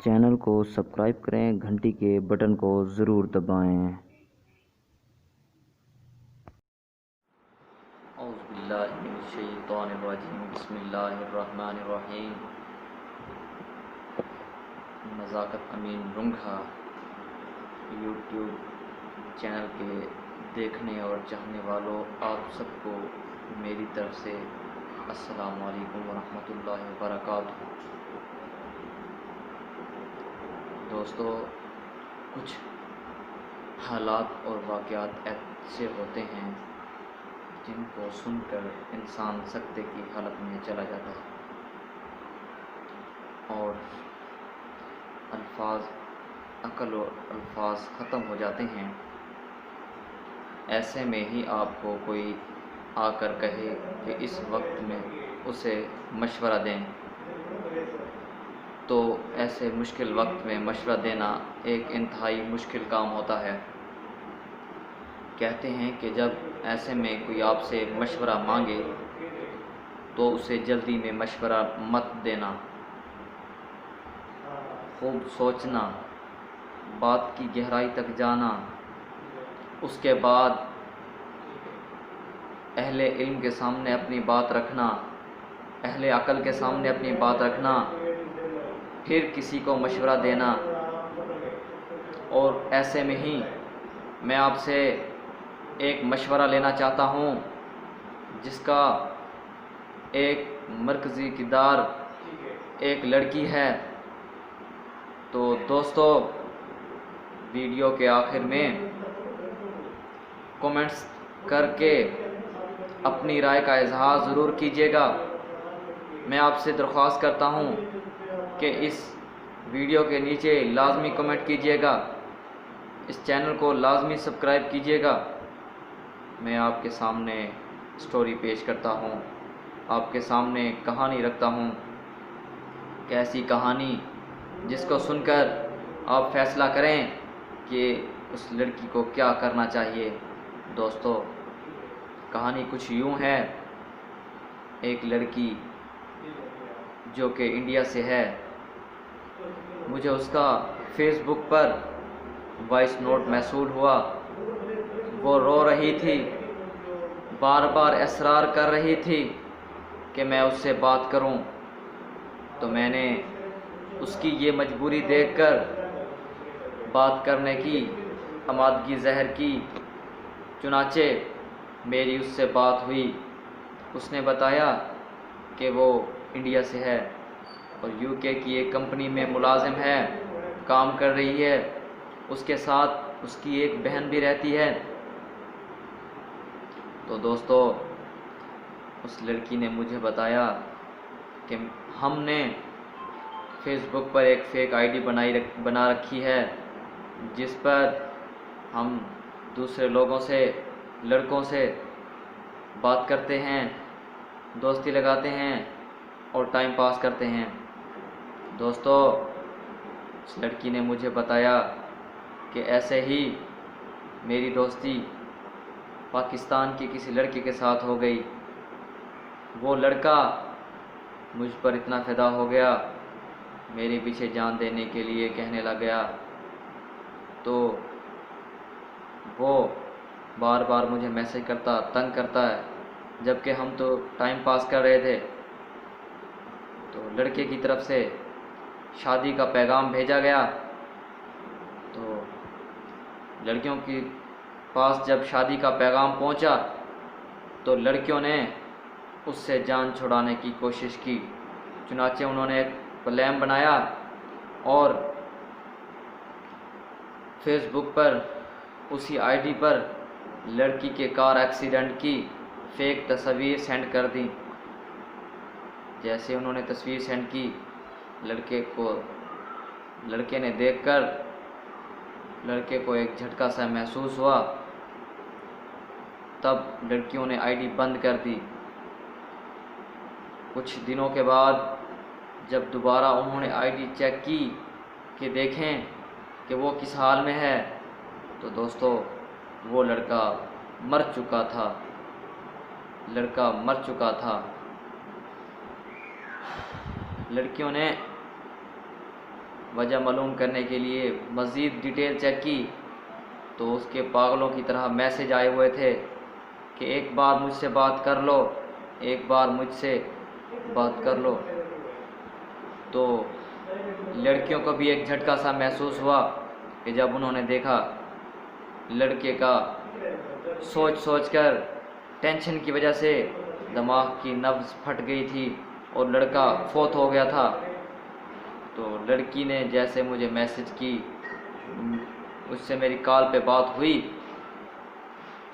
Channel को subscribe करें, घंटी के बटन को ज़रूर दबाएं। औज़ुबिल्लाहिमिनश्शैतानिर्रजीम, बिस्मिल्लाहिर्रहमानिर्रहीम। नज़ाकत अमीन रुंघा यूट्यूब चैनल के देखने और चाहने वालों, आप सबको मेरी तरफ से अस्सलामु अलैकुम वरहमतुल्लाहि वबरकातुहू। दोस्तों, कुछ हालात और वाक़यात ऐसे होते हैं जिनको सुनकर इंसान सकते की हालत में चला जाता है और अक़ल और अल्फाज ख़त्म हो जाते हैं। ऐसे में ही आपको कोई आकर कहे कि इस वक्त में उसे मशवरा दें, तो ऐसे मुश्किल वक्त में मशवरा देना एक इंतहाई मुश्किल काम होता है। कहते हैं कि जब ऐसे में कोई आपसे मशवरा मांगे तो उसे जल्दी में मशवरा मत देना। खूब सोचना, बात की गहराई तक जाना, उसके बाद अहले इल्म के सामने अपनी बात रखना, अहले अक़ल के सामने अपनी बात रखना, फिर किसी को मशवरा देना। और ऐसे में ही मैं आपसे एक मशवरा लेना चाहता हूँ जिसका एक मरकज़ी किरदार एक लड़की है। तो दोस्तों, वीडियो के आखिर में कमेंट्स करके अपनी राय का इजहार ज़रूर कीजिएगा। मैं आपसे दरख्वास्त करता हूँ कि इस वीडियो के नीचे लाजमी कमेंट कीजिएगा, इस चैनल को लाजमी सब्सक्राइब कीजिएगा। मैं आपके सामने स्टोरी पेश करता हूँ, आपके सामने कहानी रखता हूँ। कैसी कहानी जिसको सुनकर आप फ़ैसला करें कि उस लड़की को क्या करना चाहिए। दोस्तों, कहानी कुछ यूँ है। एक लड़की जो कि इंडिया से है, मुझे उसका फेसबुक पर वॉइस नोट मैसूल हुआ। वो रो रही थी, बार बार इसरार कर रही थी कि मैं उससे बात करूं। तो मैंने उसकी ये मजबूरी देखकर बात करने की आमादगी ज़हर की। चुनाचे मेरी उससे बात हुई। उसने बताया कि वो इंडिया से है और यूके की एक कंपनी में मुलाजिम है, काम कर रही है। उसके साथ उसकी एक बहन भी रहती है। तो दोस्तों, उस लड़की ने मुझे बताया कि हमने फेसबुक पर एक फ़ेक आईडी बना रखी है जिस पर हम दूसरे लोगों से, लड़कों से बात करते हैं, दोस्ती लगाते हैं और टाइम पास करते हैं। दोस्तों, उस लड़की ने मुझे बताया कि ऐसे ही मेरी दोस्ती पाकिस्तान के किसी लड़के के साथ हो गई। वो लड़का मुझ पर इतना फ़िदा हो गया, मेरे पीछे जान देने के लिए कहने लग गया। तो वो बार बार मुझे मैसेज करता, तंग करता है, जबकि हम तो टाइम पास कर रहे थे। तो लड़के की तरफ से शादी का पैगाम भेजा गया। तो लड़कियों के पास जब शादी का पैगाम पहुंचा तो लड़कियों ने उससे जान छुड़ाने की कोशिश की। चुनाचे उन्होंने एक प्लान बनाया और फेसबुक पर उसी आईडी पर लड़की के कार एक्सीडेंट की फ़ेक तस्वीर सेंड कर दी। जैसे उन्होंने तस्वीर सेंड की, लड़के ने देखकर लड़के को एक झटका सा महसूस हुआ। तब लड़कियों ने आईडी बंद कर दी। कुछ दिनों के बाद जब दोबारा उन्होंने आईडी चेक की कि देखें कि वो किस हाल में है, तो दोस्तों, वो लड़का मर चुका था। लड़का मर चुका था। लड़कियों ने वजह मालूम करने के लिए मज़ीद डिटेल चेक की तो उसके पागलों की तरह मैसेज आए हुए थे कि एक बार मुझसे बात कर लो, एक बार मुझसे बात कर लो। तो लड़कियों को भी एक झटका सा महसूस हुआ कि जब उन्होंने देखा लड़के का सोच सोच कर टेंशन की वजह से दिमाग की नब्ज़ फट गई थी और लड़का फोत हो गया था। तो लड़की ने जैसे मुझे मैसेज की, उससे मेरी कॉल पे बात हुई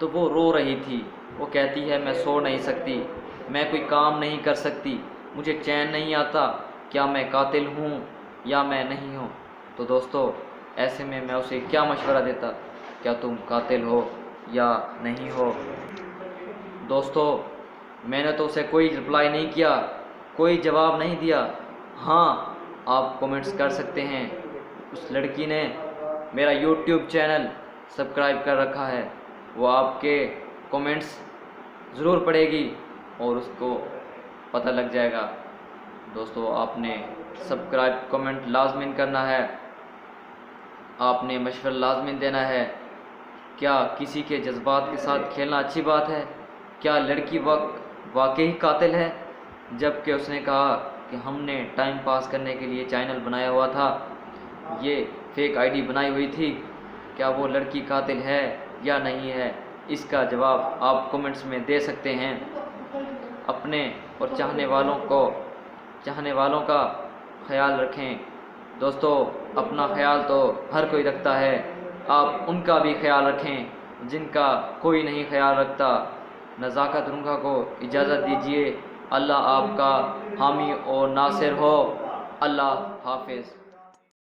तो वो रो रही थी। वो कहती है मैं सो नहीं सकती, मैं कोई काम नहीं कर सकती, मुझे चैन नहीं आता, क्या मैं कातिल हूँ या मैं नहीं हूँ। तो दोस्तों ऐसे में मैं उसे क्या मशवरा देता, क्या तुम कातिल हो या नहीं हो। दोस्तों मैंने तो उसे कोई रिप्लाई नहीं किया, कोई जवाब नहीं दिया। हाँ, आप कमेंट्स कर सकते हैं। उस लड़की ने मेरा YouTube चैनल सब्सक्राइब कर रखा है, वो आपके कमेंट्स ज़रूर पढ़ेगी और उसको पता लग जाएगा। दोस्तों आपने सब्सक्राइब कमेंट लाजमीन करना है, आपने मशवरा लाजमीन देना है। क्या किसी के जज्बात के साथ खेलना अच्छी बात है? क्या लड़की वाकई कातिल है? जबकि उसने कहा कि हमने टाइम पास करने के लिए चैनल बनाया हुआ था, ये फेक आईडी बनाई हुई थी। क्या वो लड़की कातिल है या नहीं है? इसका जवाब आप कमेंट्स में दे सकते हैं। अपने और चाहने वालों का ख्याल रखें। दोस्तों अपना ख्याल तो हर कोई रखता है, आप उनका भी ख्याल रखें जिनका कोई नहीं ख्याल रखता। नज़ाकत रुंगा को इजाज़त दीजिए। अल्लाह आपका हामी और नासिर हो। अल्लाह हाफिज़।